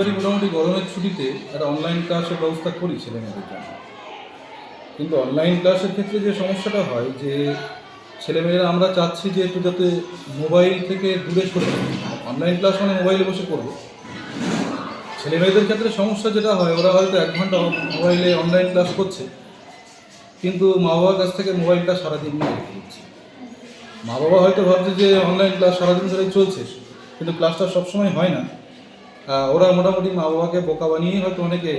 প্রতিবারই মোটামুটি গরমের ছুটিতে একটা অনলাইন ক্লাসের ব্যবস্থা করি ছেলেমেয়েদের জন্য। কিন্তু অনলাইন ক্লাসের ক্ষেত্রে যে সমস্যাটা হয় যে ছেলেমেয়েরা আমরা চাচ্ছি যে একটু যাতে মোবাইল থেকে দূরে সরে যায়। অনলাইন ক্লাস মানে মোবাইলে বসে করবে। ছেলেমেয়েদের ক্ষেত্রে সমস্যা যেটা হয়, ওরা হয়তো 1 ঘন্টা মোবাইলে অনলাইন ক্লাস করছে, কিন্তু মা বাবার কাছ থেকে মোবাইলটা সারাদিন নিয়ে রেখে দিচ্ছে। মা বাবা হয়তো ভাবছে যে অনলাইন ক্লাস সারাদিন ধরেই চলছে, কিন্তু ক্লাসটা সবসময় হয় না। ওরা মোটামুটি মা বাবাকে বোকা বানিয়েই হয়তো অনেকে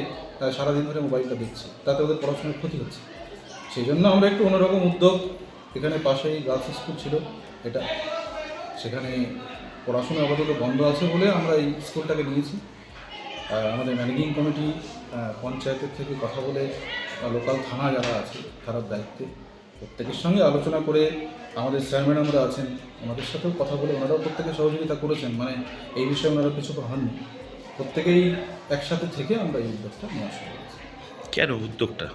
সারাদিন ধরে মোবাইলটা দেখছে, তাতে ওদের পড়াশোনার ক্ষতি হচ্ছে। সেই জন্য আমরা একটু অন্যরকম উদ্যোগ, এখানে পাশেই গার্লস স্কুল ছিল এটা, সেখানে পড়াশোনা আপাতত বন্ধ আছে বলে আমরা এই স্কুলটাকে নিয়েছি। আমাদের ম্যানেজিং কমিটি পঞ্চায়েতের থেকে কথা বলে লোকাল থানা যারা আছে তার দায়িত্বে প্রত্যেকের সঙ্গে আলোচনা করে, আমাদের স্যার ম্যাডামরা আছেন ওনাদের সাথেও কথা বলে ওনারাও প্রত্যেকে সহযোগিতা করেছেন, মানে এই বিষয়ে ওনারা কিছু হননি। প্রত্যেকেই একসাথে থেকে আমরা এই উদ্যোগটা নেওয়া শুরু করেছি। কেন উদ্যোগটা?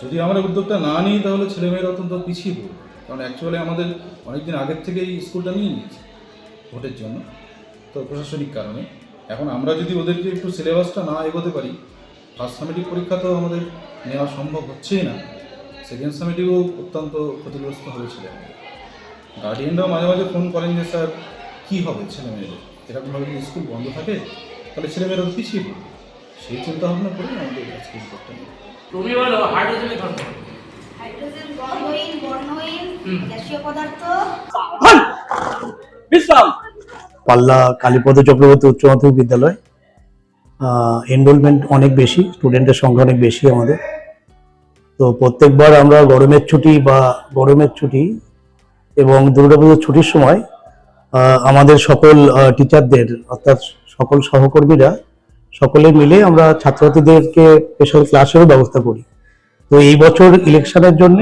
যদি আমরা উদ্যোগটা না নিই তাহলে ছেলেমেয়েরা অত্যন্ত পিছিয়ে পড়বে, কারণ অ্যাকচুয়ালি আমাদের অনেকদিন আগের থেকেই স্কুলটা নিয়ে নিয়েছি ভোটের জন্য, তো প্রশাসনিক কারণে। এখন আমরা যদি ওদেরকে একটু সিলেবাসটা না এগোতে পারি, ফার্স্ট সামেটিভ পরীক্ষা তো আমাদের নেওয়া সম্ভব হচ্ছেই না, সেকেন্ড সামেটিভও অত্যন্ত ক্ষতিগ্রস্ত হয়েছিল। গার্ডিয়ানরাও মাঝে মাঝে ফোন করেন যে স্যার কী হবে ছেলেমেয়েদের, এরকমভাবে যদি স্কুল বন্ধ থাকে তাহলে ছেলেমেয়েরা তো পিছিয়ে পড়বে। সেই চিন্তা ভাবনা করে আমাদের আজকে উদ্যোগটা নেই। তুমি বলো হাইড্রোজেনের ধর্ম। হাইড্রোজেন গন্ধহীন, বর্ণহীন, গ্যাসীয় পদার্থ। বিশ্রাম। পাল্লা কালীপদ চক্রবর্তী উচ্চ মাধ্যমিক বিদ্যালয়। এনরোলমেন্ট অনেক বেশি, স্টুডেন্টের সংখ্যা অনেক বেশি আমাদের। তো প্রত্যেকবার আমরা গরমের ছুটি এবং দুর্গাপুজোর ছুটির সময় আমাদের সকল টিচারদের অর্থাৎ সকল সহকর্মীরা সকলে মিলে আমরা ছাত্রছাত্রীদেরকে স্পেশাল ক্লাসেরও ব্যবস্থা করি। তো এই বছর ইলেকশনের জন্য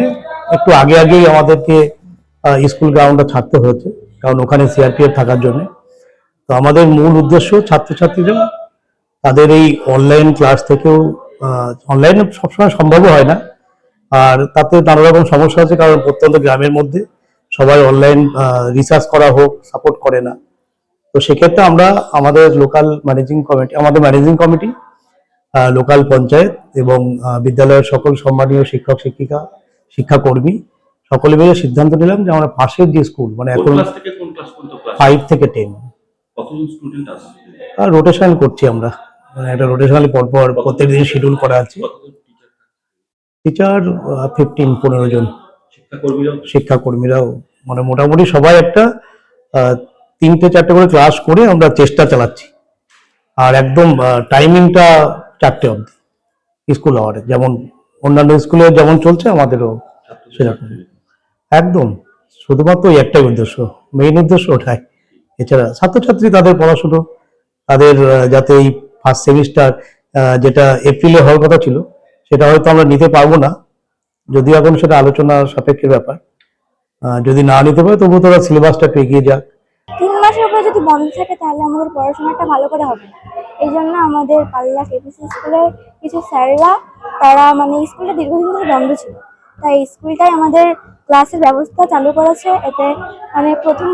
একটু আগেই আমাদেরকে স্কুল গ্রাউন্ডটা ছাড়তে হয়েছে, কারণ ওখানে সিআরপিএফ থাকার জন্য। তো আমাদের মূল উদ্দেশ্য ছাত্রছাত্রীরা তাদের এই অনলাইন ক্লাস থেকেও, অনলাইনে সবসময় সম্ভব হয় না, আর তাতে নানা রকম সমস্যা আছে, কারণ প্রত্যন্ত গ্রামের মধ্যে সবাই অনলাইন রিসার্চ করা হোক সাপোর্ট করে না। তো সেক্ষেত্রে আমরা আমাদের ম্যানেজিং কমিটি, লোকাল পঞ্চায়েত এবং বিদ্যালয়ের সকল সম্মানীয় শিক্ষক শিক্ষিকা শিক্ষাকর্মী সকলে মিলে সিদ্ধান্ত নিলাম যে আমরা পাশের যে স্কুল, মানে এখন 5 থেকে 10 কতজন স্টুডেন্ট আছে? রোটেশন করছি আমরা, মানে একটা রোটেশনালি পরপর প্রত্যেকদিন শিডিউল করা আছে। টিচার 15 জন, শিক্ষাকর্মীরাও মানে মোটামুটি সবাই একটা 3-4টে করে ক্লাস করে আমরা চেষ্টা চালাচ্ছি। আর একদম টাইমিংটা 4টে অবধি স্কুল আওয়ারে, যেমন অন্যান্য স্কুলে যেমন চলছে আমাদেরও সেরকম। একদম শুধুমাত্র একটাই উদ্দেশ্য, মেইন উদ্দেশ্য ওটাই। এছাড়া ছাত্রছাত্রী তাদের পড়াশুনো, তাদের যাতে এই ফার্স্ট সেমিস্টার যেটা এপ্রিলে হওয়ার কথা ছিল সেটা হয়তো আমরা নিতে পারবো না, যদিও এখন সেটা আলোচনা সাপেক্ষের ব্যাপার। যদি না নিতে পারে তবুও তারা সিলেবাসটা একটু এগিয়ে যাক। 3 মাসের উপরে যদি বন্ধ থাকে তাহলে আমাদের পড়াশোনাটা ভালো করে হবে না। এই জন্য আমাদের পাল্লা কেপিসি স্কুলের কিছু স্যাররা, তারা মানে স্কুলটা দীর্ঘদিন ধরে বন্ধ ছিল, তাই স্কুলটাই আমাদের ক্লাসের ব্যবস্থা চালু করেছে। এতে মানে প্রথম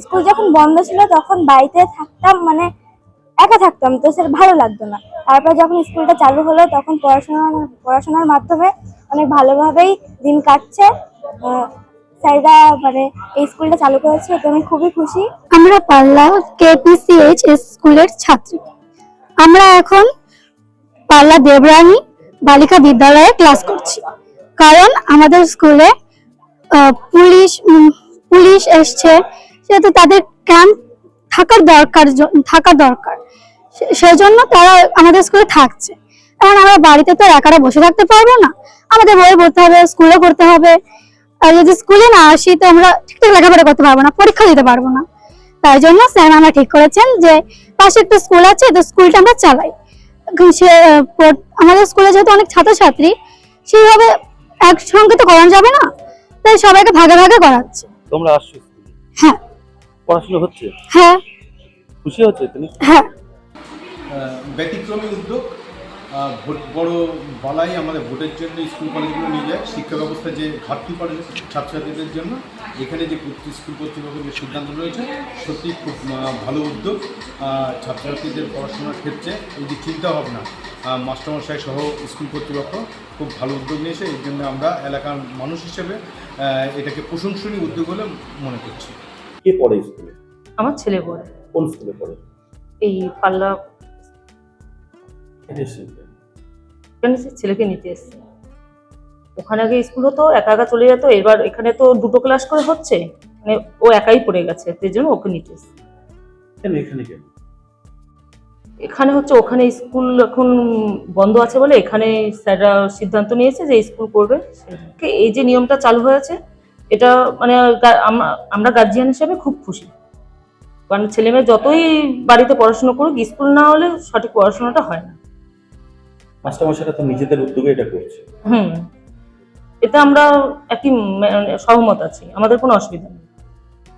স্কুল যখন বন্ধ ছিল তখন বাড়িতে থাকতাম, মানে একা থাকতাম, তো সেটা ভালো লাগতো না। তারপর যখন স্কুলটা চালু হলো তখন পড়াশোনার মাধ্যমে অনেক ভালোভাবেই দিন কাটছে। স্যাররা মানে এই স্কুলটা চালু করেছে, এতে আমি খুবই খুশি। আমরা পাল্লা কেপিসিএইচ স্কুলের ছাত্রী। আমরা এখন পাল্লা দেবরানী বালিকা বিদ্যালয়ে ক্লাস করছি, কারণ আমাদের স্কুলে পুলিশ এসছে, সেহেতু তাদের ক্যাম্প থাকার দরকার, সেই জন্য তারা আমাদের স্কুলে থাকছে। এখন আমরা বাড়িতে তো একারা বসে থাকতে পারবো না, আমাদের বই পড়তে হবে, স্কুলে করতে হবে। আর যদি স্কুলে না আসি তো আমরা ঠিকঠাক লেখাপড়া করতে পারবো না, পরীক্ষা দিতে পারবো না। তাই জন্য স্যার আমরা ঠিক করেছেন যে পাশে একটা স্কুল আছে, তো স্কুলটা আমরা চালাই। আমাদের স্কুলে যেহেতু অনেক ছাত্রছাত্রী, সেইভাবে একসঙ্গে তো করানো যাবে না, তাই সবাইকে ভাগে ভাগে করাচ্ছে। তোমরা আসছো? হ্যাঁ। পড়াশোনা হচ্ছে? হ্যাঁ। খুশি হচ্ছে তুমি? হ্যাঁ। ব্যতিক্রমী উদ্যোগ, ভোট বড় বলাই আমাদের ভোটের জন্য স্কুল কলেজগুলো নিয়ে যায়। শিক্ষা ব্যবস্থা যে ঘাটতি পড়ে ছাত্রছাত্রীদের জন্য এখানে যে স্কুল কর্তৃপক্ষের যে সিদ্ধান্ত রয়েছে সত্যি খুব ভালো উদ্যোগ। ছাত্রছাত্রীদের পড়াশোনার ক্ষেত্রে এই যে চিন্তাভাবনা মাস্টারমশাই সহ স্কুল কর্তৃপক্ষ খুব ভালো উদ্যোগ নিয়েছে। এই জন্য আমরা এলাকার মানুষ হিসেবে এটাকে প্রশংসনীয় উদ্যোগ বলে মনে করছি। কে পড়ে স্কুলে? আমার ছেলে পড়ে কোন স্কুলে পড়ে? এই পাল্লা, এটা এসে এখানে সে ছেলেকে নিতে এসছে। ওখানে আগে স্কুল হতো, একা একা চলে যেত, এবার এখানে তো 2টো ক্লাস করে হচ্ছে, মানে ও একাই পড়ে গেছে, সেই জন্য ওকে নিতে এসছে। কেন এখানে কেন? এখানে হচ্ছে ওখানে স্কুল এখন বন্ধ আছে বলে এখানে স্যাররা সিদ্ধান্ত নিয়েছে যে স্কুল করবে। এই যে নিয়মটা চালু হয়েছে এটা মানে আমরা গার্জিয়ান হিসেবে খুব খুশি, কারণ ছেলে মেয়ে যতই বাড়িতে পড়াশোনা করুক স্কুল না হলে সঠিক পড়াশোনাটা হয় না। মাস্টারমশাইরা তো নিজেদের উদ্যোগে এটা করছে। এতে আমরা একই সহমত আছি, আমাদের কোনো অসুবিধা নেই।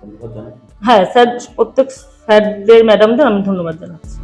ধন্যবাদ জানাই। হ্যাঁ স্যার, প্রত্যেক স্যারদের ম্যাডামদের আমি ধন্যবাদ জানাচ্ছি।